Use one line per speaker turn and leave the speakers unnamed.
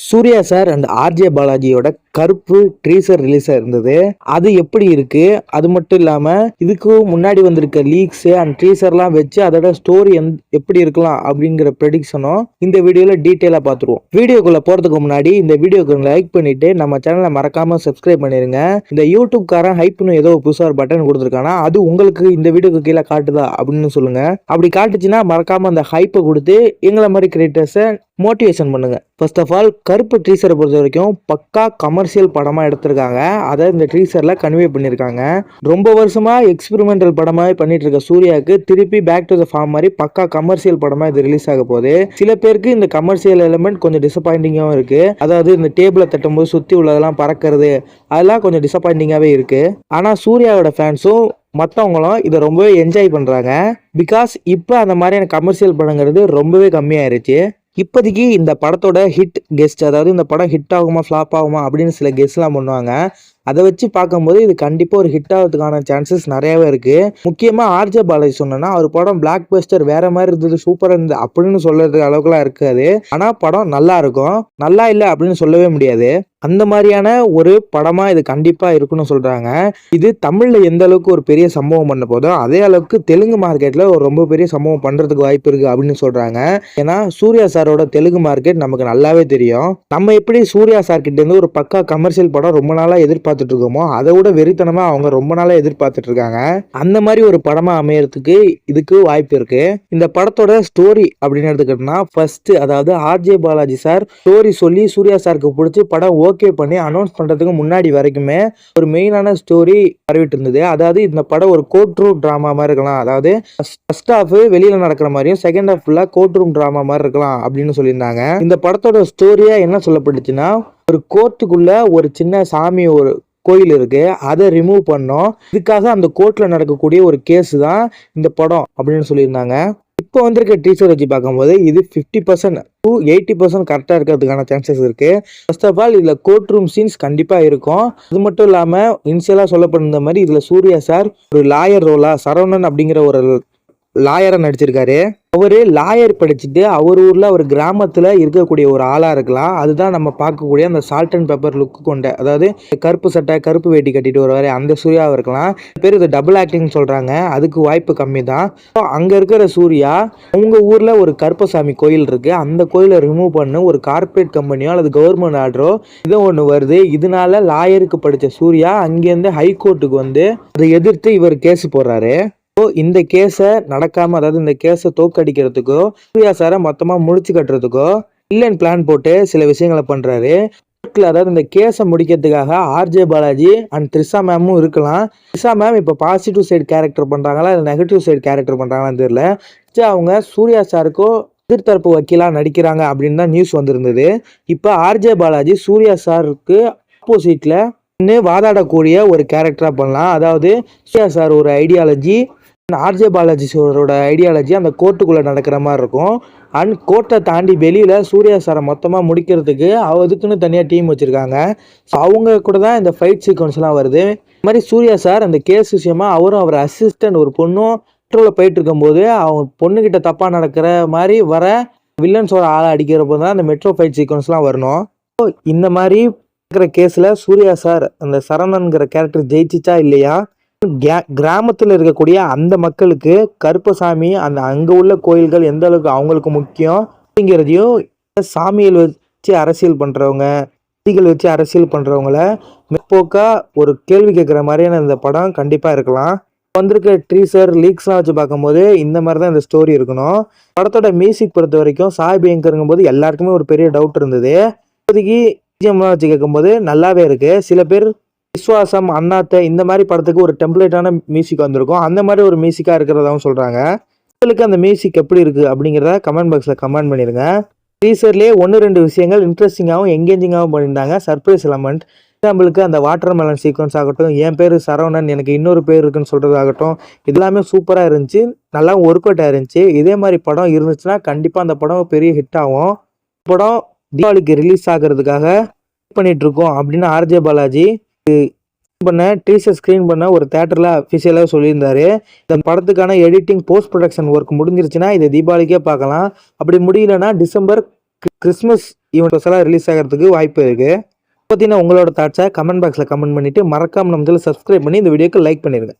Surya sir and RJ பாலாஜியோட கருப்பு ட்ரீசர் release இருந்தது. அது எப்படி இருக்கு, அது மட்டும் இல்லாம இதுக்கு முன்னாடி வந்திருக்க லீக்ஸ் அண்ட் ட்ரீசர்லாம் வச்சு அதோட ஸ்டோரி எப்படி இருக்கலாம் அப்படிங்கிற ப்ரெடிக்ஷனும் இந்த வீடியோல டீட்டெயிலா பார்த்துருவோம். வீடியோக்குள்ள போறதுக்கு முன்னாடி இந்த வீடியோக்கு லைக் பண்ணிட்டு நம்ம சேனலை மறக்காம சப்ஸ்கிரைப் பண்ணிருங்க. இந்த யூடியூப் காரன் ஹைப்னு ஏதோ புதுசா ஒரு பட்டன் கொடுத்துருக்கானா, அது உங்களுக்கு இந்த வீடியோக்கு கீழே காட்டுதா அப்படின்னு சொல்லுங்க. அப்படி காட்டுச்சுன்னா மறக்காம அந்த ஹைப்பை கொடுத்து எங்களை மாதிரி கிரியேட்டர்ஸை மோட்டிவேஷன் பண்ணுங்க. ஃபர்ஸ்ட் ஆஃப் ஆல் கருப்பு ட்ரீசரை பொறுத்த வரைக்கும் பக்கா கமர்ஷியல் படமா எடுத்திருக்காங்க. அதை இந்த ட்ரீசர்ல கன்வே பண்ணியிருக்காங்க. ரொம்ப வருஷமா எக்ஸ்பெரிமெண்டல் படமாவே பண்ணிட்டு இருக்க சூர்யாவுக்கு திருப்பி பேக் டு த ஃபார்ம் மாதிரி பக்கா கமர்ஷியல் படமா இது ரிலீஸ் ஆக போகுது. சில பேருக்கு இந்த கமர்ஷியல் எலிமெண்ட் கொஞ்சம் டிசப்பாயிண்டிங்காகவும் இருக்கு. அதாவது இந்த டேபிளை தட்டும் போது சுத்தி உள்ளதெல்லாம் பறக்கிறது, அதெல்லாம் கொஞ்சம் டிசப்பாயிண்டிங்காவே இருக்கு. ஆனா சூர்யாவோட ஃபேன்ஸும் மற்றவங்களும் இதை ரொம்பவே என்ஜாய் பண்றாங்க. பிகாஸ் இப்போ அந்த மாதிரியான கமர்ஷியல் படங்கிறது ரொம்பவே கம்மியாயிருச்சு. இப்போதைக்கு இந்த படத்தோட ஹிட் கெஸ்ட், அதாவது இந்த படம் ஹிட் ஆகுமா ஃப்ளாப் ஆகுமா அப்படின்னு சில கெஸ்ட்லாம் பண்ணுவாங்க. அதை வச்சு பார்க்கும்போது இது கண்டிப்பாக ஒரு ஹிட் ஆகிறதுக்கான சான்சஸ் நிறையாவே இருக்கு. முக்கியமாக ஆர்ஜே பாலாஜி சொன்னா அவர் படம் பிளாக் பஸ்டர் வேற மாதிரி இருந்தது, சூப்பராக இருந்தது அப்படின்னு சொல்றது அளவுக்குலாம் இருக்காது. ஆனால் படம் நல்லா இருக்கும், நல்லா இல்லை அப்படின்னு சொல்லவே முடியாது. அந்த மாதிரியான ஒரு படமா இது கண்டிப்பா இருக்குன்னு சொல்றாங்க. இது தமிழ்ல எந்த அளவுக்கு ஒரு பெரிய சம்பவம் பண்ண போதோ அதே அளவுக்கு தெலுங்கு மார்க்கெட்ல ஒரு ரொம்ப பெரிய சம்பவம் பண்றதுக்கு வாய்ப்பு இருக்கு அப்படின்னு சொல்றாங்க. ஏன்னா சூர்யா சாரோட தெலுங்கு மார்க்கெட் நமக்கு நல்லாவே தெரியும். நம்ம எப்படி சூர்யா சார் கிட்ட இருந்து ஒரு பக்கா கமர்ஷியல் படம் ரொம்ப நாளா எதிர்பார்த்துட்டு இருக்கோமோ அதை விட வெறித்தனமா அவங்க ரொம்ப நாளா எதிர்பார்த்துட்டு இருக்காங்க. அந்த மாதிரி ஒரு படமா அமையறதுக்கு இதுக்கு வாய்ப்பு இருக்கு. இந்த படத்தோட ஸ்டோரி அப்படின்னு எடுத்துக்கிட்டோம்னா ஃபர்ஸ்ட், அதாவது ஆர்ஜே பாலாஜி சார் ஸ்டோரி சொல்லி சூர்யா சாருக்கு பிடிச்சி படம் ஓகே பண்ணி அனௌன்ஸ் பண்றதுக்கு முன்னாடி வரைக்குமே ஒரு மெயினான ஸ்டோரி பரவிட்டு இருந்தது. அதாவது இந்த படம் ஒரு கோர்ட் ரூம் டிராமா மாதிரி இருக்கலாம். அதாவது ஃபர்ஸ்ட் ஹாஃப் வெளியில நடக்கிற மாதிரியும் செகண்ட் ஹாஃப் ஃபுல்லா கோர்ட் ரூம் டிராமா மாதிரி இருக்கலாம் அப்படின்னு சொல்லியிருந்தாங்க. இந்த படத்தோட ஸ்டோரியா என்ன சொல்லப்பட்டுச்சுன்னா, ஒரு கோர்ட்டுக்குள்ள ஒரு சின்ன சாமி ஒரு கோயில் இருக்கு, அதை ரிமூவ் பண்ணோம். இதுக்காக அந்த கோர்ட்ல நடக்கக்கூடிய ஒரு கேஸ் தான் இந்த படம் அப்படின்னு சொல்லியிருந்தாங்க. இப்போ வந்திருக்க டீச்சர் வச்சு பார்க்கும்போது இது 50% to 80% கரெக்டாக இருக்கிறதுக்கான சான்சஸ் இருக்கு. ஃபர்ஸ்ட் ஆஃப் ஆல் இதில் கோர்ட் ரூம் சீன்ஸ் கண்டிப்பாக இருக்கும். அது மட்டும் இல்லாமல் இனிஷியலாக சொல்லப்படுற மாதிரி இதில் சூர்யா சார் ஒரு லாயர் ரோலா சரவணன் அப்படிங்கிற ஒரு லாயரை நடிச்சிருக்காரு. அவரு லாயர் படிச்சுட்டு அவர் ஊர்ல ஒரு கிராமத்துல இருக்கக்கூடிய ஒரு ஆளா இருக்கலாம். அதுதான் நம்ம பார்க்கக்கூடிய அந்த சால்ட் அண்ட் பெப்பர் லுக் கொண்ட, அதாவது கருப்பு சட்டை கருப்பு வேட்டி கட்டிட்டு வருவாரு அந்த சூர்யாவா இருக்கலாம். பேர் இது டபுள் ஆக்டிங் சொல்றாங்க, அதுக்கு வாய்ப்பு கம்மி தான். அங்க இருக்கிற சூர்யா உங்க ஊர்ல ஒரு கருப்பசாமி கோயில் இருக்கு, அந்த கோயிலை ரிமூவ் பண்ணு ஒரு கார்பரேட் கம்பெனியோ அல்லது கவர்மெண்ட் ஆர்டரோ இதோ ஒன்று வருது. இதனால லாயருக்கு படிச்ச சூர்யா அங்கேருந்து ஹைகோர்ட்டுக்கு வந்து அதை எதிர்த்து இவர் கேஸ் போடுறாரு. இந்த கேஸை நடக்காம, அதாவது இந்த கேஸை தோக்கடிக்கிறதுக்கோ சூர்யா சாரை மொத்தமா முடிச்சு கட்டுறதுக்கோ இல்லைன்னு பிளான் போட்டு சில விஷயங்களை பண்றாரு. அதாவது இந்த கேஸை முடிக்கிறதுக்காக ஆர்ஜே பாலாஜி அண்ட் த்ரிஷா மேமும் இருக்கலாம். த்ரிஷா மேம் இப்போ பாசிட்டிவ் சைடு கேரக்டர் பண்றாங்களா இல்லை நெகட்டிவ் சைடு கேரக்டர் பண்றாங்களான்னு தெரியல. அவங்க சூர்யா சாருக்கோ எதிர்த்தரப்பு வக்கீலா நடிக்கிறாங்க அப்படின்னு தான் நியூஸ் வந்திருந்தது. இப்போ ஆர்ஜே பாலாஜி சூர்யா சாருக்கு ஆப்போசிட்ல வாதாடக்கூடிய ஒரு கேரக்டரா பண்ணலாம். அதாவது சூர்யா சார் ஒரு ஐடியாலஜி, ஆர்ஜே பாலாஜி சாரோட ஐடியாலஜி அந்த கோர்ட்டுக்குள்ள நடக்கிற மாதிரி இருக்கும். அண்ட் கோர்ட்டை தாண்டி வெளியில சூர்யா சாரை மொத்தமா முடிக்கிறதுக்கு அதுக்குன்னு தனியா டீம் வச்சிருக்காங்க. ஸோ அவங்க கூட தான் இந்த ஃபைட் சீக்வன்ஸ்லாம் வருது. இந்த மாதிரி சூர்யா சார் அந்த கேஸ் விஷயமா அவரும் அவர் அசிஸ்டன்ட் ஒரு பொண்ணும் மெட்ரோவில் போயிட்டு இருக்கும்போது அவங்க பொண்ணுகிட்ட தப்பா நடக்கிற மாதிரி வர வில்லன்ஸோட ஆளை அடிக்கிறப்போ தான் அந்த மெட்ரோ ஃபைட் சீக்வன்ஸ்லாம் வரணும். ஸோ இந்த மாதிரி இருக்கிற கேஸ்ல சூர்யா சார் அந்த சரவணன்கிற கேரக்டர் ஜெயிச்சிச்சா இல்லையா, கிராமத்தில் இருக்கக்கூடிய அந்த மக்களுக்கு கருப்பசாமி அந்த அங்க உள்ள கோயில்கள் எந்த அளவுக்கு அவங்களுக்கு முக்கியம் அப்படிங்கிறதையும், சாமிகள் வச்சு அரசியல் பண்றவங்க வச்சு அரசியல் பண்றவங்கள மெப்போக்கா ஒரு கேள்வி கேட்குற மாதிரியான இந்த படம் கண்டிப்பா இருக்கலாம். வந்திருக்க ட்ரீசர் லீக்ஸ்லாம் வச்சு பார்க்கும்போது இந்த மாதிரி தான் இந்த ஸ்டோரி இருக்கணும். படத்தோட மியூசிக் பொறுத்த வரைக்கும் சாய் பேங்கருங்கும் போது எல்லாருக்குமே ஒரு பெரிய டவுட் இருந்தது. இப்போதைக்கு வச்சு கேட்கும்போது நல்லாவே இருக்கு. சில பேர் விஸ்வாசம் அண்ணாத்த இந்த மாதிரி படத்துக்கு ஒரு டெம்ப்ளேட்டான மியூசிக் வந்திருக்கும், அந்த மாதிரி ஒரு மியூசிக்கா இருக்கிறதாவும் சொல்றாங்க. உங்களுக்கு அந்த மியூசிக் எப்படி இருக்கு அப்படிங்கிறத கமெண்ட் பாக்ஸ்ல கமெண்ட் பண்ணிருங்க. டீசர்லேயே 1-2 விஷயங்கள் இன்ட்ரெஸ்டிங்காகவும் எங்கேஜிங்காகவும் பண்ணியிருந்தாங்க. சர்ப்ரைஸ் எலமெண்ட், எக்ஸாம்பிளுக்கு அந்த வாட்டர் மெலன் சீக்வன்ஸ் ஆகட்டும், என் பேர் சரவணன் எனக்கு இன்னொரு பேர் இருக்குன்னு சொல்றதாகட்டும், இதெல்லாமே சூப்பராக இருந்துச்சு, நல்லா ஒர்க் அவுட் ஆயிருந்துச்சு. இதே மாதிரி படம் இருந்துச்சுன்னா கண்டிப்பாக அந்த படம் பெரிய ஹிட் ஆகும். படம் தீபாவளிக்கு ரிலீஸ் ஆகிறதுக்காக பண்ணிட்டு இருக்கோம் அப்படின்னு ஆர்ஜே பாலாஜி டீசர் ஸ்கிரீன் பண்ண ஒரு தியேட்டர்ல அஃபிஷியலாக சொல்லியிருந்தாரு. இந்த படத்துக்கான எடிட்டிங் போஸ்ட் ப்ரொடக்ஷன் ஒர்க் முடிஞ்சிருச்சுன்னா இதை தீபாவளிக்கே பார்க்கலாம். அப்படி முடியலன்னா டிசம்பர் கிறிஸ்மஸ் ஈவெண்ட் எல்லாம் ரிலீஸ் ஆகிறதுக்கு வாய்ப்பு இருக்கு. பார்த்தீங்கன்னா உங்களோட தாட்ஸை கமெண்ட் பாக்ஸில் கமெண்ட் பண்ணிட்டு மறக்காம நம்ம சப்ஸ்கிரைப் பண்ணி இந்த வீடியோக்கு லைக் பண்ணிருங்க.